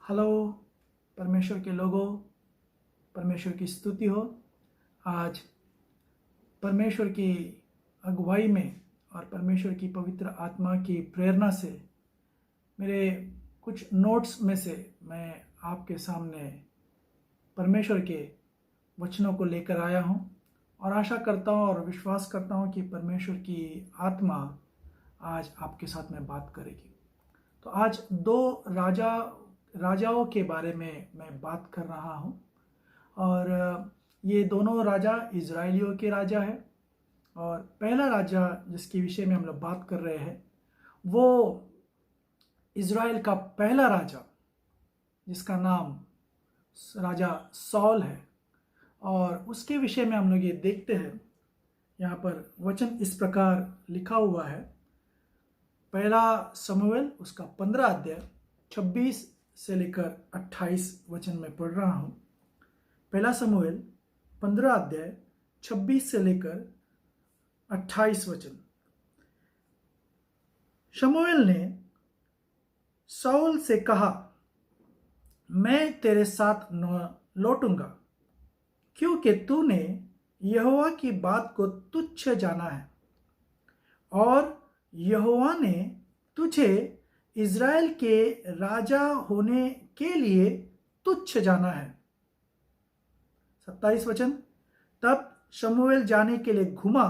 Hello परमेश्वर के लोगों, परमेश्वर की स्तुति हो। आज परमेश्वर की अगुवाई में और परमेश्वर की पवित्र आत्मा की प्रेरणा से मेरे कुछ नोट्स में से मैं आपके सामने परमेश्वर के वचनों को लेकर आया हूं और आशा करता हूं और विश्वास करता हूं कि परमेश्वर की आत्मा आज आपके साथ में बात करेगी। तो आज दो राजाओं के बारे में मैं बात कर रहा हूं और ये दोनों राजा इज़राइलियों के राजा है। और पहला राजा जिसके विषय में हम लोग बात कर रहे हैं वो इज़राइल का पहला राजा जिसका नाम राजा सौल है। और उसके विषय में हम लोग ये देखते हैं, यहाँ पर वचन इस प्रकार लिखा हुआ है। पहला शमूएल उसका 15 अध्याय 26 से लेकर 28 वचन में पढ़ रहा हूँ। पहला शमूएल 15 अध्याय 26 से लेकर 28 वचन। शमूएल ने शाऊल से कहा, मैं तेरे साथ न लौटूंगा, क्योंकि तूने यहोवा की बात को तुच्छ जाना है और यहोवा ने तुझे इज़राइल के राजा होने के लिए तुच्छ जाना है। 27 वचन। तब शमूएल जाने के लिए घुमा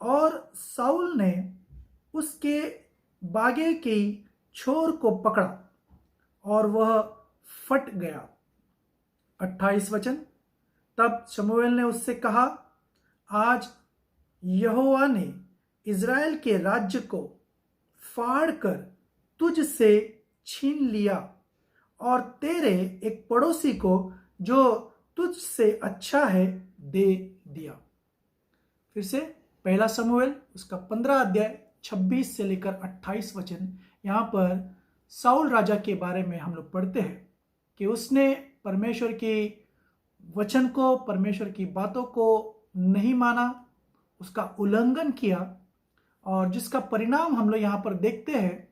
और शाऊल ने उसके बागे की छोर को पकड़ा और वह फट गया। 28 वचन। तब शमूएल ने उससे कहा, आज यहोवा ने इज़राइल के राज्य को फाड़ कर तुझ से छीन लिया और तेरे एक पड़ोसी को जो तुझ से अच्छा है दे दिया। फिर से पहला शमूएल उसका 15 अध्याय 26 से लेकर 28 वचन। यहाँ पर शाऊल राजा के बारे में हम लोग पढ़ते हैं कि उसने परमेश्वर के वचन को, परमेश्वर की बातों को नहीं माना, उसका उल्लंघन किया और जिसका परिणाम हम लोग यहाँ पर देखते हैं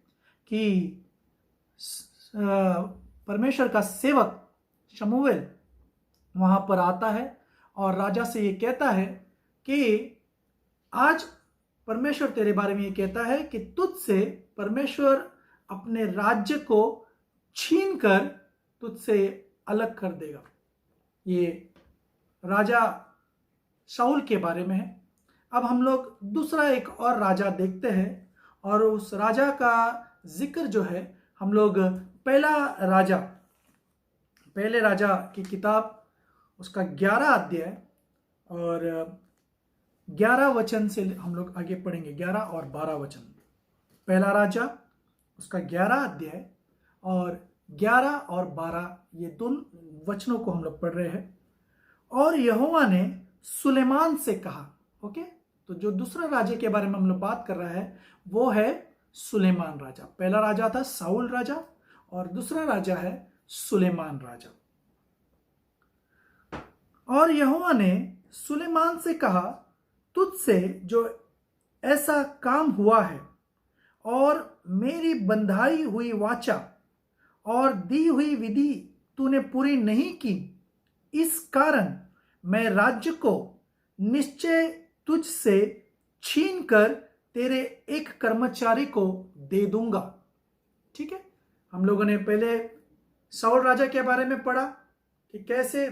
कि परमेश्वर का सेवक शमूएल वहाँ पर आता है और राजा से ये कहता है कि आज परमेश्वर तेरे बारे में ये कहता है कि तुझसे परमेश्वर अपने राज्य को छीन कर तुझसे अलग कर देगा। ये राजा शाऊल के बारे में है। अब हम लोग दूसरा एक और राजा देखते हैं और उस राजा का जिक्र जो है हम लोग पहले राजा की किताब उसका 11 अध्याय और 11 वचन से हम लोग आगे पढ़ेंगे। 11 और 12 वचन। पहला राजा उसका 11 अध्याय और 11 और 12 ये दोनों वचनों को हम लोग पढ़ रहे हैं। और यहोवा ने सुलेमान से कहा। ओके, तो जो दूसरा राजा के बारे में हम लोग बात कर रहा है वो है सुलेमान राजा। पहला राजा था शाऊल राजा और दूसरा राजा है सुलेमान राजा। और यहोवा ने सुलेमान से कहा, तुझसे जो ऐसा काम हुआ है और मेरी बंधाई हुई वाचा और दी हुई विधि तूने पूरी नहीं की, इस कारण मैं राज्य को निश्चय तुझसे छीन कर तेरे एक कर्मचारी को दे दूंगा। ठीक है, हम लोगों ने पहले शाऊल राजा के बारे में पढ़ा कि कैसे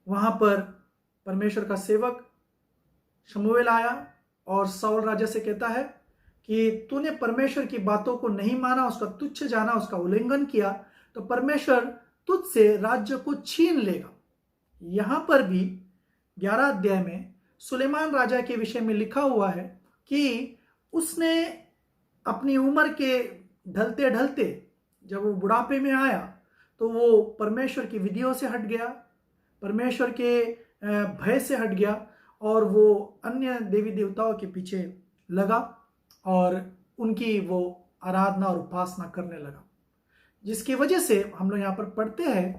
वहां पर परमेश्वर का सेवक शमूएल आया और शाऊल राजा से कहता है कि तूने परमेश्वर की बातों को नहीं माना, उसका तुच्छ जाना, उसका उल्लंघन किया, तो परमेश्वर तुझसे राज्य को छीन लेगा। यहां पर भी 11 अध्याय में सुलेमान राजा के विषय में लिखा हुआ है कि उसने अपनी उम्र के ढलते ढलते जब वो बुढ़ापे में आया तो वो परमेश्वर की विधियों से हट गया, परमेश्वर के भय से हट गया और वो अन्य देवी देवताओं के पीछे लगा और उनकी वो आराधना और उपासना करने लगा, जिसकी वजह से हम लोग यहाँ पर पढ़ते हैं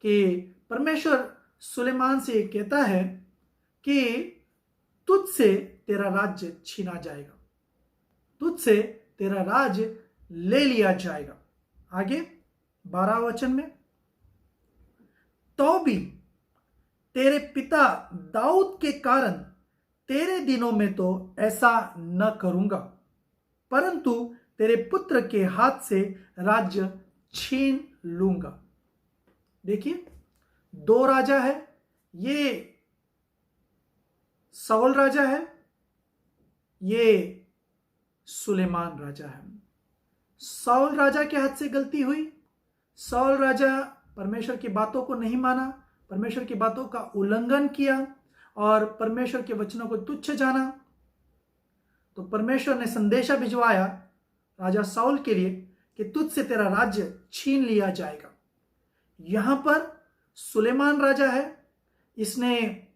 कि परमेश्वर सुलेमान से कहता है कि तुझसे तेरा राज्य छीना जाएगा, तुझसे तेरा राज्य ले लिया जाएगा। आगे 12 वचन में, तो भी तेरे पिता दाऊद के कारण तेरे दिनों में तो ऐसा न करूंगा, परंतु तेरे पुत्र के हाथ से राज्य छीन लूंगा। देखिए, दो राजा है, ये साउल राजा है, ये सुलेमान राजा है। साउल राजा के हाथ से गलती हुई। साउल राजा परमेश्वर की बातों को नहीं माना, परमेश्वर की बातों का उल्लंघन किया और परमेश्वर के वचनों को तुच्छ जाना। तो परमेश्वर ने संदेशा भिजवाया राजा साउल के लिए कि तुझसे तेरा राज्य छीन लिया जाएगा। यहां पर सुलेमान राजा है, इसने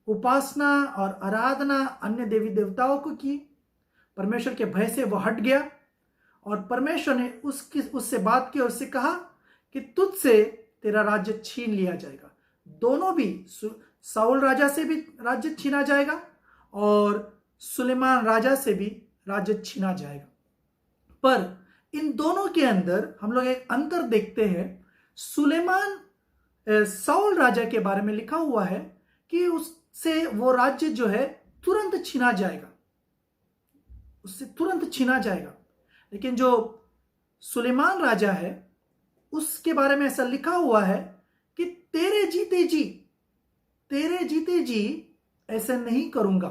उपासना और आराधना अन्य देवी देवताओं को की। परमेश्वर के भय से वह हट गया और परमेश्वर ने उससे बात की और उससे कहा कि तुझसे तेरा राज्य छीन लिया जाएगा। दोनों भी, साउल राजा से भी राज्य छीना जाएगा और सुलेमान राजा से भी राज्य छीना जाएगा। पर इन दोनों के अंदर हम लोग एक अंतर देखते हैं। साउल राजा के बारे में लिखा हुआ है कि उससे वो राज्य जो है तुरंत छीना जाएगा, उससे तुरंत छीना जाएगा। लेकिन जो सुलेमान राजा है उसके बारे में ऐसा लिखा हुआ है कि तेरे जीते जी ऐसा नहीं करूंगा।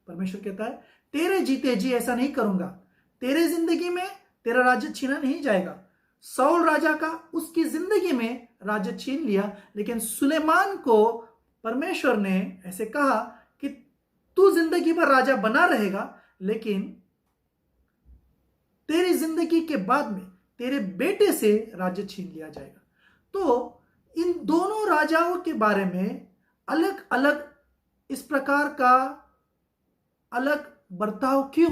परमेश्वर कहता है तेरे जीते जी ऐसा नहीं करूंगा, तेरे जिंदगी में तेरा राज्य छीना नहीं जाएगा। साउल राजा का उसकी जिंदगी में राज्य छीन लिया, लेकिन सुलेमान को परमेश्वर ने ऐसे कहा कि तू जिंदगी भर राजा बना रहेगा, लेकिन तेरी जिंदगी के बाद में तेरे बेटे से राज्य छीन लिया जाएगा। तो इन दोनों राजाओं के बारे में अलग अलग इस प्रकार का अलग बर्ताव क्यों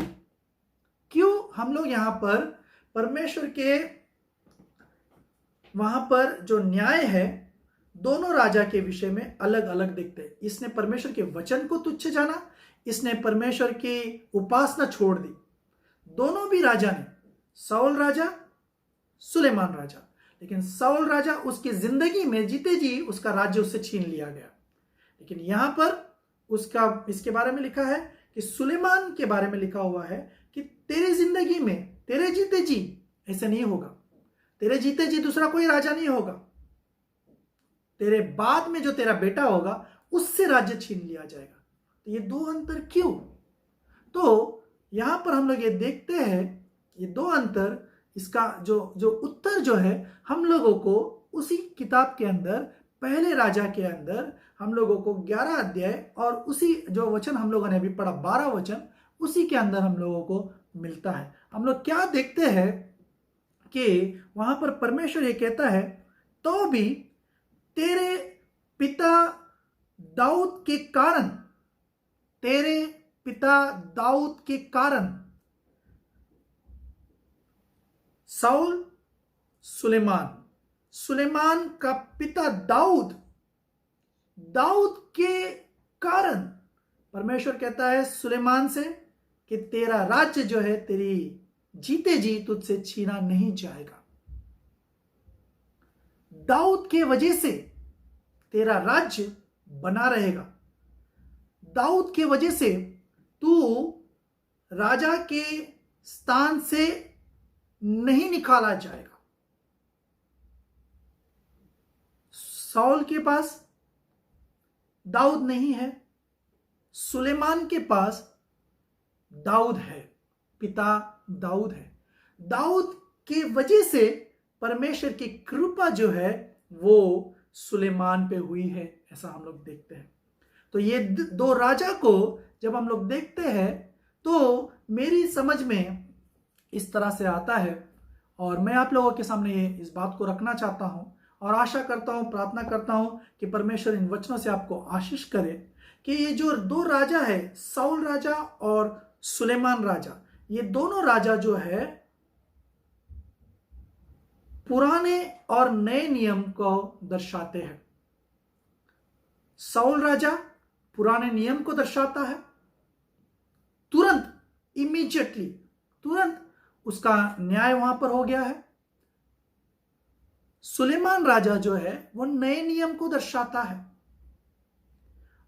हम लोग यहां पर परमेश्वर के वहां पर जो न्याय है दोनों राजा के विषय में अलग अलग देखते हैं। इसने परमेश्वर के वचन को तुच्छ जाना, इसने परमेश्वर की उपासना छोड़ दी। दोनों भी राजा ने, साउल राजा, सुलेमान राजा, लेकिन साउल राजा उसकी जिंदगी में जीते जी उसका राज्य उससे छीन लिया गया। लेकिन यहां पर उसका इसके बारे में लिखा है कि सुलेमान के बारे में लिखा हुआ है कि तेरी जिंदगी में तेरे जीते जी ऐसा नहीं होगा, तेरे जीते जी दूसरा कोई राजा नहीं होगा, तेरे बाद में जो तेरा बेटा होगा उससे राज्य छीन लिया जाएगा। तो ये दो अंतर क्यों? तो यहां पर हम लोग ये देखते हैं, ये दो अंतर, इसका जो उत्तर जो है हम लोगों को उसी किताब के अंदर, पहले राजा के अंदर हम लोगों को 11 अध्याय और उसी जो वचन हम लोगों ने अभी पढ़ा 12 वचन, उसी के अंदर हम लोगों को मिलता है। हम लोग क्या देखते हैं कि वहां पर परमेश्वर ये कहता है, तो भी तेरे पिता दाऊद के कारण, तेरे पिता दाऊद के कारण साउल, सुलेमान का पिता दाऊद के कारण परमेश्वर कहता है सुलेमान से कि तेरा राज्य जो है तेरी जीते जी तुझसे छीना नहीं जाएगा। दाऊद के वजह से तेरा राज्य बना रहेगा, दाऊद के वजह से तू राजा के स्थान से नहीं निकाला जाएगा। साउल के पास दाऊद नहीं है, सुलेमान के पास दाऊद है, पिता दाऊद है। दाऊद के वजह से परमेश्वर की कृपा जो है वो सुलेमान पे हुई है, ऐसा हम लोग देखते हैं। तो ये दो राजा को जब हम लोग देखते हैं तो मेरी समझ में इस तरह से आता है और मैं आप लोगों के सामने इस बात को रखना चाहता हूं और आशा करता हूं, प्रार्थना करता हूं कि परमेश्वर इन वचनों से आपको आशीष करे कि ये जो दो राजा है, साउल राजा और सुलेमान राजा, ये दोनों राजा जो है पुराने और नए नियम को दर्शाते हैं। साउल राजा पुराने नियम को दर्शाता है, तुरंत, इमीडिएटली, तुरंत उसका न्याय वहां पर हो गया है। सुलेमान राजा जो है वो नए नियम को दर्शाता है,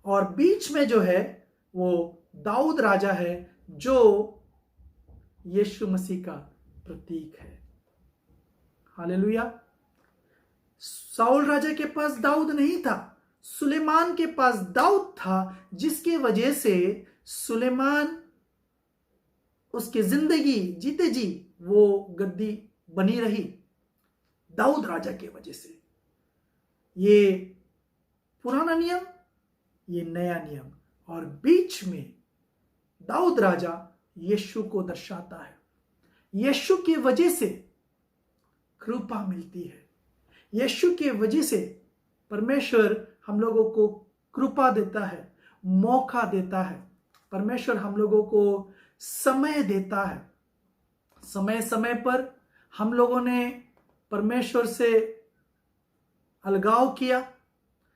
और बीच में जो है वो दाऊद राजा है जो यीशु मसीह का प्रतीक है। हालेलुया। साउल राजा के पास दाऊद नहीं था, सुलेमान के पास दाऊद था, जिसकी वजह से सुलेमान उसकी जिंदगी जीते जी वो गद्दी बनी रही, दाऊद राजा की वजह से। ये पुराना नियम, ये नया नियम, और बीच में दाऊद राजा यीशु को दर्शाता है। यीशु की वजह से कृपा मिलती है, यीशु की वजह से परमेश्वर हम लोगों को कृपा देता है, मौका देता है। परमेश्वर हम लोगों को समय देता है। समय समय पर हम लोगों ने परमेश्वर से अलगाव किया,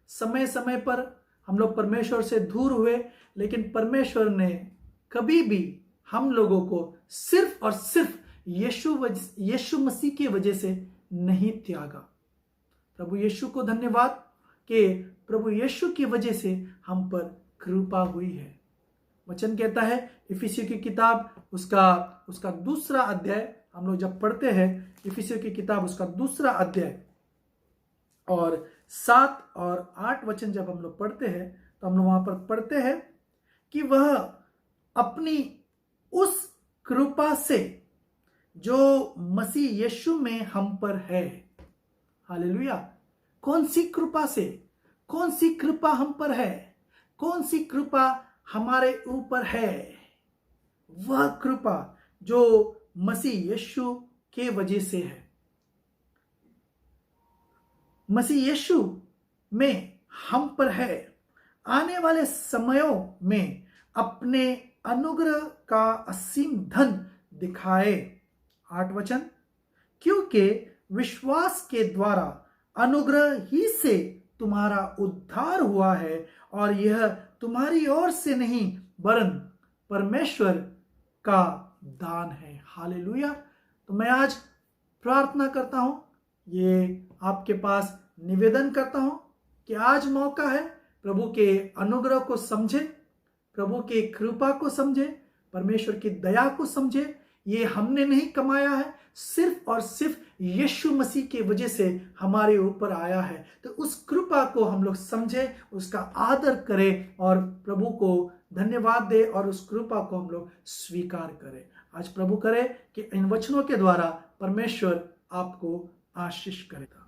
समय समय पर हम लोग परमेश्वर से दूर हुए, लेकिन परमेश्वर ने कभी भी हम लोगों को सिर्फ और सिर्फ यीशु मसीह की वजह से नहीं त्यागा। प्रभु यीशु को धन्यवाद कि प्रभु यीशु की वजह से हम पर कृपा हुई है। वचन कहता है इफिसियों की किताब उसका दूसरा अध्याय, हम लोग जब पढ़ते हैं इफिसियों की किताब उसका दूसरा अध्याय और 7 और 8 वचन जब हम लोग पढ़ते हैं तो हम लोग वहां पर पढ़ते हैं कि वह अपनी उस कृपा से जो मसीह यीशु में हम पर है। हालेलुया। कौन सी कृपा से, कौन सी कृपा हम पर है, कौन सी कृपा हमारे ऊपर है? वह कृपा जो मसीह यीशु के वजह से है। मसीह यीशु में हम पर है, आने वाले समयों में अपने अनुग्रह का असीम धन दिखाए। 8 वचन, क्योंकि विश्वास के द्वारा अनुग्रह ही से तुम्हारा उद्धार हुआ है, और यह तुम्हारी ओर से नहीं वरन परमेश्वर का दान है। हालेलुया। तो मैं आज प्रार्थना करता हूं, ये आपके पास निवेदन करता हूं कि आज मौका है, प्रभु के अनुग्रह को समझे, प्रभु के कृपा को समझे, परमेश्वर की दया को समझे। ये हमने नहीं कमाया है, सिर्फ और सिर्फ यीशु मसीह की वजह से हमारे ऊपर आया है। तो उस कृपा को हम लोग समझे, उसका आदर करें और प्रभु को धन्यवाद दे और उस कृपा को हम लोग स्वीकार करें। आज प्रभु करे कि इन वचनों के द्वारा परमेश्वर आपको आशीष करेगा।